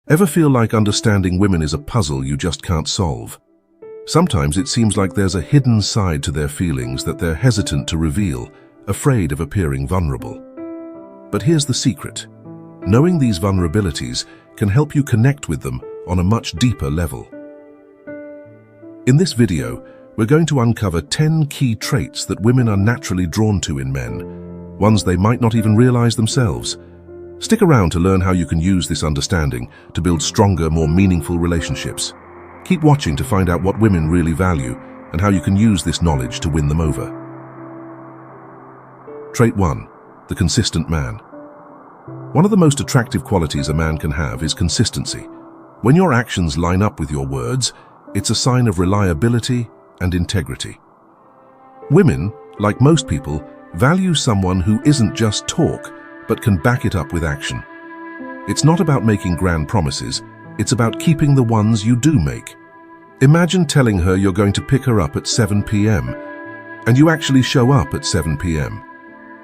Ever feel like understanding women is a puzzle you just can't solve? Sometimes it seems like there's a hidden side to their feelings that they're hesitant to reveal, afraid of appearing vulnerable. But here's the secret. Knowing these vulnerabilities can help you connect with them on a much deeper level. In this video, we're going to uncover 10 key traits that women are naturally drawn to in men, ones they might not even realize themselves. Stick around to learn how you can use this understanding to build stronger, more meaningful relationships. Keep watching to find out what women really value and how you can use this knowledge to win them over. Trait 1. The consistent man. One of the most attractive qualities a man can have is consistency. When your actions line up with your words, it's a sign of reliability and integrity. Women, like most people, value someone who isn't just talk, but can back it up with action. It's not about making grand promises, it's about keeping the ones you do make. Imagine telling her you're going to pick her up at 7 p.m. and you actually show up at 7 p.m.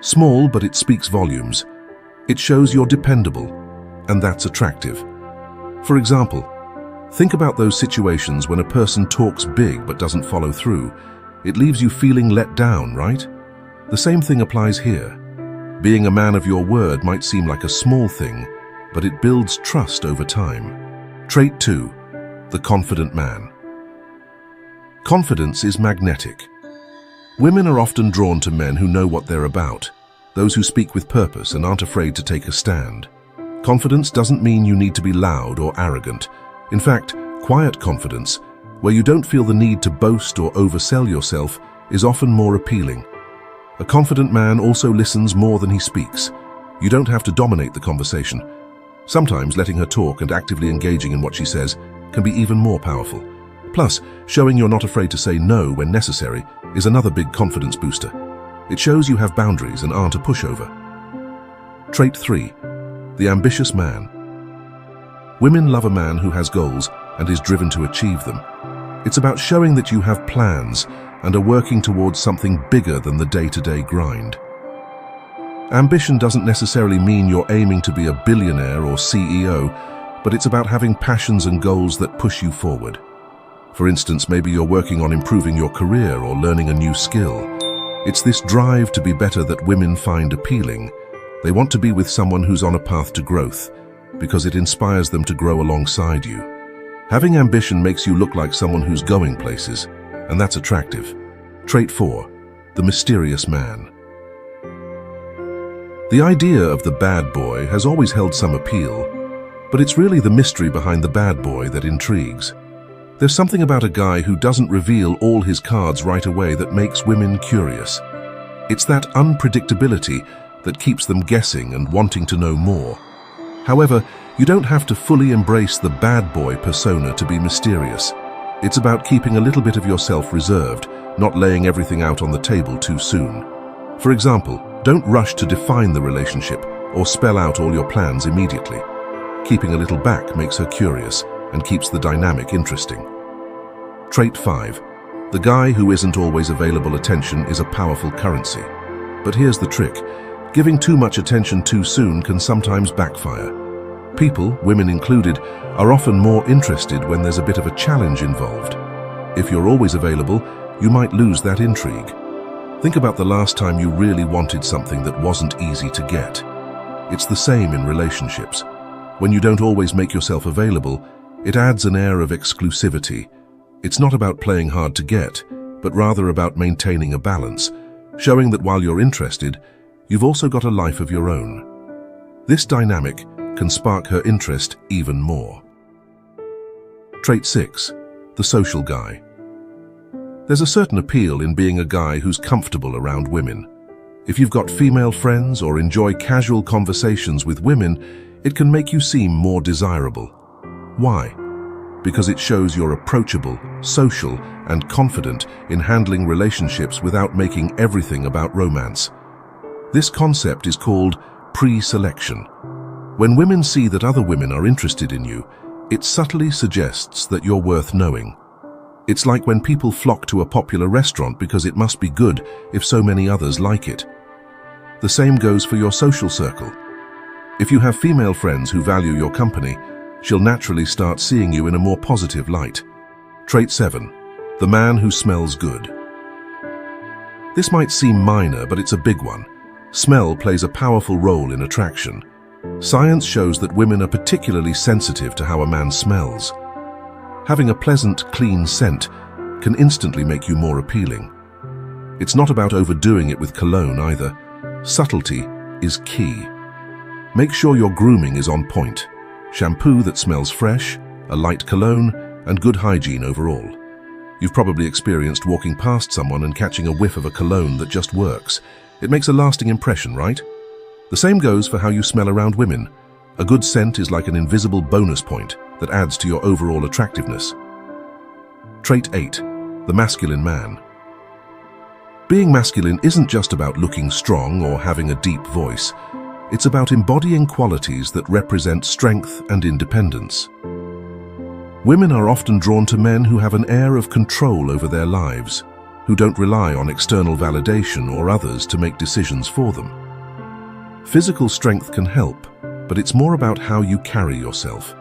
Small, but it speaks volumes. It shows you're dependable, and that's attractive. For example, think about those situations when a person talks big but doesn't follow through. It leaves you feeling let down, right? The same thing applies here. Being a man of your word might seem like a small thing, but it builds trust over time. Trait 2. The confident man. Confidence is magnetic. Women are often drawn to men who know what they're about, those who speak with purpose and aren't afraid to take a stand. Confidence doesn't mean you need to be loud or arrogant. In fact, quiet confidence, where you don't feel the need to boast or oversell yourself, is often more appealing. A confident man also listens more than he speaks. You don't have to dominate the conversation. Sometimes letting her talk and actively engaging in what she says can be even more powerful. Plus, showing you're not afraid to say no when necessary is another big confidence booster. It shows you have boundaries and aren't a pushover. Trait 3. The ambitious man. Women love a man who has goals and is driven to achieve them. It's about showing that you have plans and are working towards something bigger than the day-to-day grind. Ambition doesn't necessarily mean you're aiming to be a billionaire or CEO, but it's about having passions and goals that push you forward. For instance, maybe you're working on improving your career or learning a new skill. It's this drive to be better that women find appealing. They want to be with someone who's on a path to growth, because it inspires them to grow alongside you. Having ambition makes you look like someone who's going places, and that's attractive. Trait 4. The mysterious man. The idea of the bad boy has always held some appeal, but it's really the mystery behind the bad boy that intrigues. There's something about a guy who doesn't reveal all his cards right away that makes women curious. It's that unpredictability that keeps them guessing and wanting to know more. However, you don't have to fully embrace the bad boy persona to be mysterious. It's about keeping a little bit of yourself reserved, not laying everything out on the table too soon. For example, don't rush to define the relationship or spell out all your plans immediately. Keeping a little back makes her curious and keeps the dynamic interesting. Trait 5. The guy who isn't always available. Attention is a powerful currency. But here's the trick. Giving too much attention too soon can sometimes backfire. People, women included, are often more interested when there's a bit of a challenge involved. If you're always available, you might lose that intrigue. Think about the last time you really wanted something that wasn't easy to get. It's the same in relationships. When you don't always make yourself available, it adds an air of exclusivity. It's not about playing hard to get, but rather about maintaining a balance, showing that while you're interested, you've also got a life of your own. This dynamic can spark her interest even more. Trait 6. The social guy. There's a certain appeal in being a guy who's comfortable around women. If you've got female friends or enjoy casual conversations with women, it can make you seem more desirable. Why? Because it shows you're approachable, social, and confident in handling relationships without making everything about romance. This concept is called pre-selection. When women see that other women are interested in you, it subtly suggests that you're worth knowing. It's like when people flock to a popular restaurant because it must be good if so many others like it. The same goes for your social circle. If you have female friends who value your company, she'll naturally start seeing you in a more positive light. Trait 7. The man who smells good. This might seem minor, but it's a big one. Smell plays a powerful role in attraction. Science shows that women are particularly sensitive to how a man smells. Having a pleasant, clean scent can instantly make you more appealing. It's not about overdoing it with cologne either. Subtlety is key. Make sure your grooming is on point. Shampoo that smells fresh, a light cologne, and good hygiene overall. You've probably experienced walking past someone and catching a whiff of a cologne that just works. It makes a lasting impression, right? The same goes for how you smell around women. A good scent is like an invisible bonus point that adds to your overall attractiveness. Trait 8. The masculine man. Being masculine isn't just about looking strong or having a deep voice. It's about embodying qualities that represent strength and independence. Women are often drawn to men who have an air of control over their lives, who don't rely on external validation or others to make decisions for them. Physical strength can help, but it's more about how you carry yourself.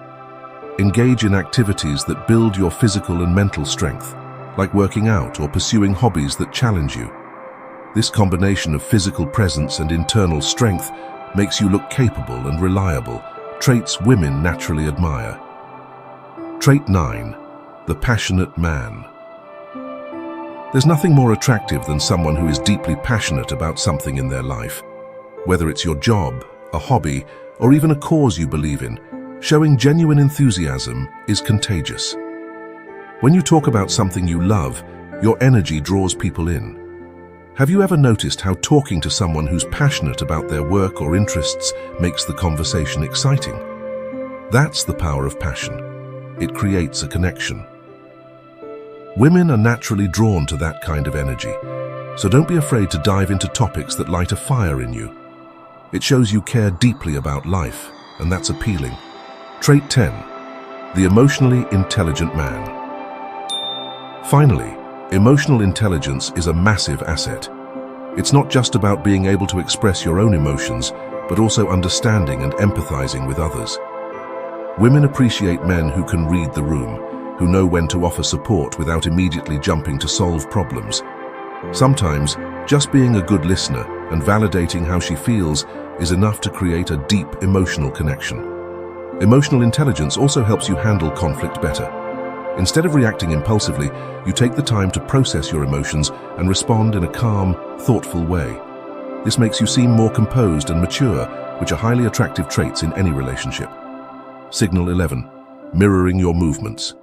Engage in activities that build your physical and mental strength, like working out or pursuing hobbies that challenge you. This combination of physical presence and internal strength makes you look capable and reliable, traits women naturally admire. Trait 9. The passionate man. There's nothing more attractive than someone who is deeply passionate about something in their life. Whether it's your job, a hobby, or even a cause you believe in, showing genuine enthusiasm is contagious. When you talk about something you love, your energy draws people in. Have you ever noticed how talking to someone who's passionate about their work or interests makes the conversation exciting? That's the power of passion. It creates a connection. Women are naturally drawn to that kind of energy, so don't be afraid to dive into topics that light a fire in you. It shows you care deeply about life, and that's appealing. Trait 10. The emotionally intelligent man. Finally, emotional intelligence is a massive asset. It's not just about being able to express your own emotions, but also understanding and empathizing with others. Women appreciate men who can read the room, who know when to offer support without immediately jumping to solve problems. Sometimes, just being a good listener and validating how she feels is enough to create a deep emotional connection. Emotional intelligence also helps you handle conflict better. Instead of reacting impulsively, you take the time to process your emotions and respond in a calm, thoughtful way. This makes you seem more composed and mature, which are highly attractive traits in any relationship. Signal 11. Mirroring your movements.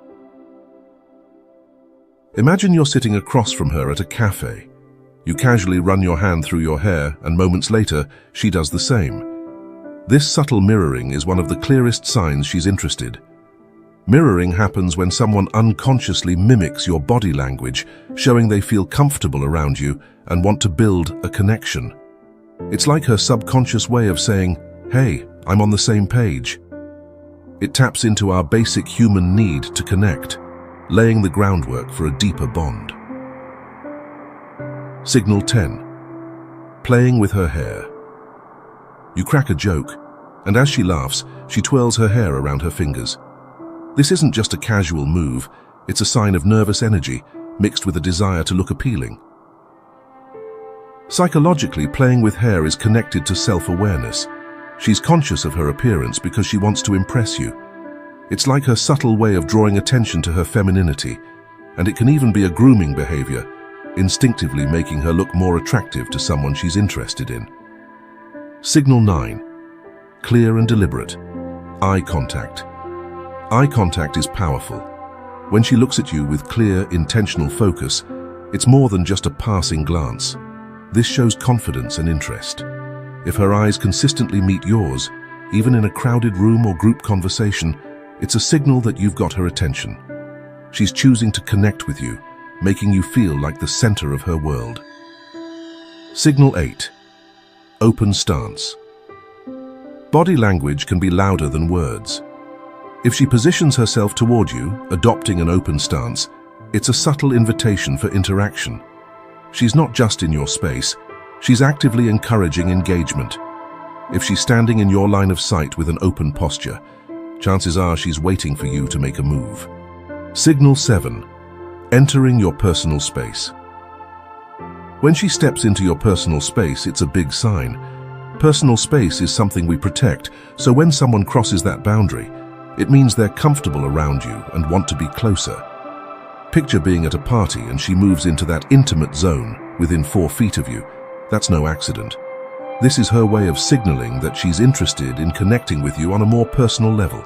Imagine you're sitting across from her at a cafe. You casually run your hand through your hair, and moments later, she does the same. This subtle mirroring is one of the clearest signs she's interested. Mirroring happens when someone unconsciously mimics your body language, showing they feel comfortable around you and want to build a connection. It's like her subconscious way of saying, "Hey, I'm on the same page." It taps into our basic human need to connect, laying the groundwork for a deeper bond. Signal 10. Playing with her hair. You crack a joke, and as she laughs, she twirls her hair around her fingers. This isn't just a casual move, it's a sign of nervous energy mixed with a desire to look appealing. Psychologically, playing with hair is connected to self-awareness. She's conscious of her appearance because she wants to impress you. It's like her subtle way of drawing attention to her femininity, and it can even be a grooming behavior, instinctively making her look more attractive to someone she's interested in. Signal 9. Clear and deliberate. Eye contact. Eye contact is powerful. When she looks at you with clear, intentional focus, it's more than just a passing glance. This shows confidence and interest. If her eyes consistently meet yours, even in a crowded room or group conversation, it's a signal that you've got her attention. She's choosing to connect with you, making you feel like the center of her world. Signal 8. Open stance. Body language can be louder than words. If she positions herself toward you, adopting an open stance, it's a subtle invitation for interaction. She's not just in your space, she's actively encouraging engagement. If she's standing in your line of sight with an open posture, Chances are she's waiting for you to make a move. Signal 7. Entering your personal space. When she steps into your personal space, it's a big sign. Personal space is something we protect, so when someone crosses that boundary, it means they're comfortable around you and want to be closer. Picture being at a party and she moves into that intimate zone within 4 feet of you. That's no accident. This is her way of signaling that she's interested in connecting with you on a more personal level.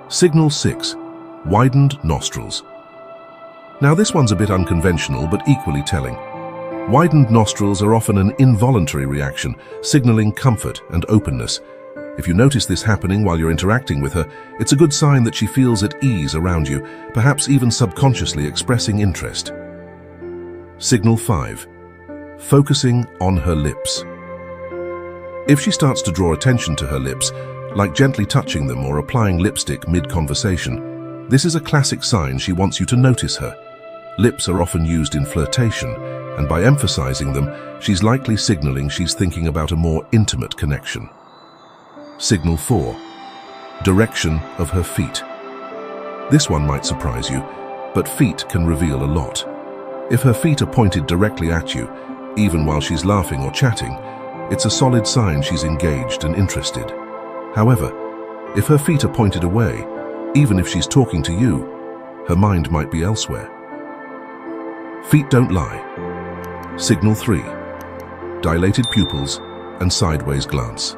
Signal 6. Widened nostrils. Now this one's a bit unconventional but equally telling. Widened nostrils are often an involuntary reaction, signaling comfort and openness. If you notice this happening while you're interacting with her, it's a good sign that she feels at ease around you, perhaps even subconsciously expressing interest. Signal 5. Focusing on her lips. If she starts to draw attention to her lips, like gently touching them or applying lipstick mid-conversation, this is a classic sign she wants you to notice her. Lips are often used in flirtation, and by emphasizing them, she's likely signaling she's thinking about a more intimate connection. Signal 4. Direction of her feet. This one might surprise you, but feet can reveal a lot. If her feet are pointed directly at you, even while she's laughing or chatting, it's a solid sign she's engaged and interested. However, if her feet are pointed away, even if she's talking to you, her mind might be elsewhere. Feet don't lie. Signal 3. Dilated pupils and sideways glance.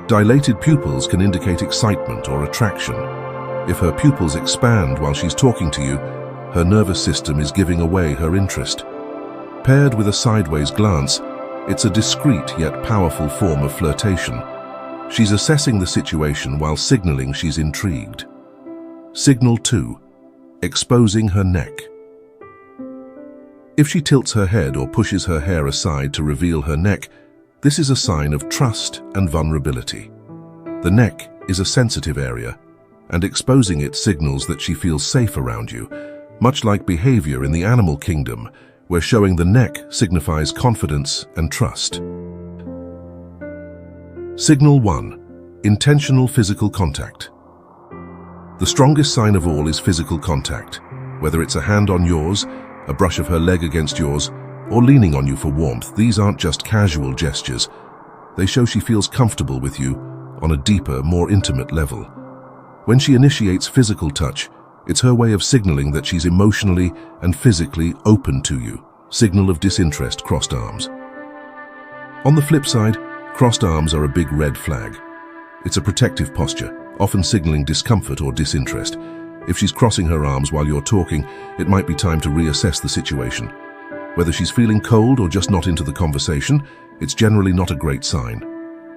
Dilated pupils can indicate excitement or attraction. If her pupils expand while she's talking to you, her nervous system is giving away her interest. Paired with a sideways glance, it's a discreet yet powerful form of flirtation. She's assessing the situation while signaling she's intrigued. Signal 2. Exposing her neck. If she tilts her head or pushes her hair aside to reveal her neck, this is a sign of trust and vulnerability. The neck is a sensitive area, and exposing it signals that she feels safe around you, much like behavior in the animal kingdom, where showing the neck signifies confidence and trust. Signal 1. Intentional physical contact. The strongest sign of all is physical contact, whether it's a hand on yours, a brush of her leg against yours, or leaning on you for warmth. These aren't just casual gestures. They show she feels comfortable with you on a deeper, more intimate level. When she initiates physical touch, it's her way of signaling that she's emotionally and physically open to you. Signal of disinterest, crossed arms. On the flip side, crossed arms are a big red flag. It's a protective posture, often signaling discomfort or disinterest. If she's crossing her arms while you're talking, it might be time to reassess the situation. Whether she's feeling cold or just not into the conversation, it's generally not a great sign.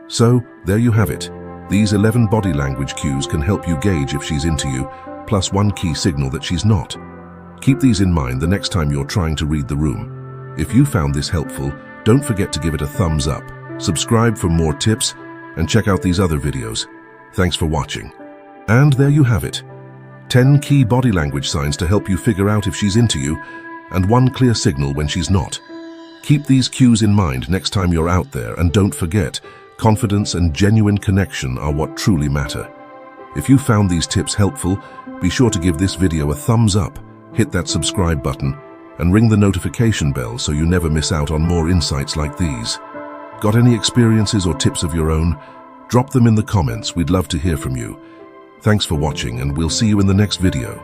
So, there you have it. These 11 body language cues can help you gauge if she's into you, plus one key signal that she's not. Keep these in mind the next time you're trying to read the room. If you found this helpful, don't forget to give it a thumbs up, subscribe for more tips, and check out these other videos. Thanks for watching. And there you have it. 10 key body language signs to help you figure out if she's into you, and one clear signal when she's not. Keep these cues in mind next time you're out there, and don't forget, confidence and genuine connection are what truly matter. If you found these tips helpful, be sure to give this video a thumbs up, hit that subscribe button, and ring the notification bell so you never miss out on more insights like these. Got any experiences or tips of your own? Drop them in the comments, we'd love to hear from you. Thanks for watching, and we'll see you in the next video.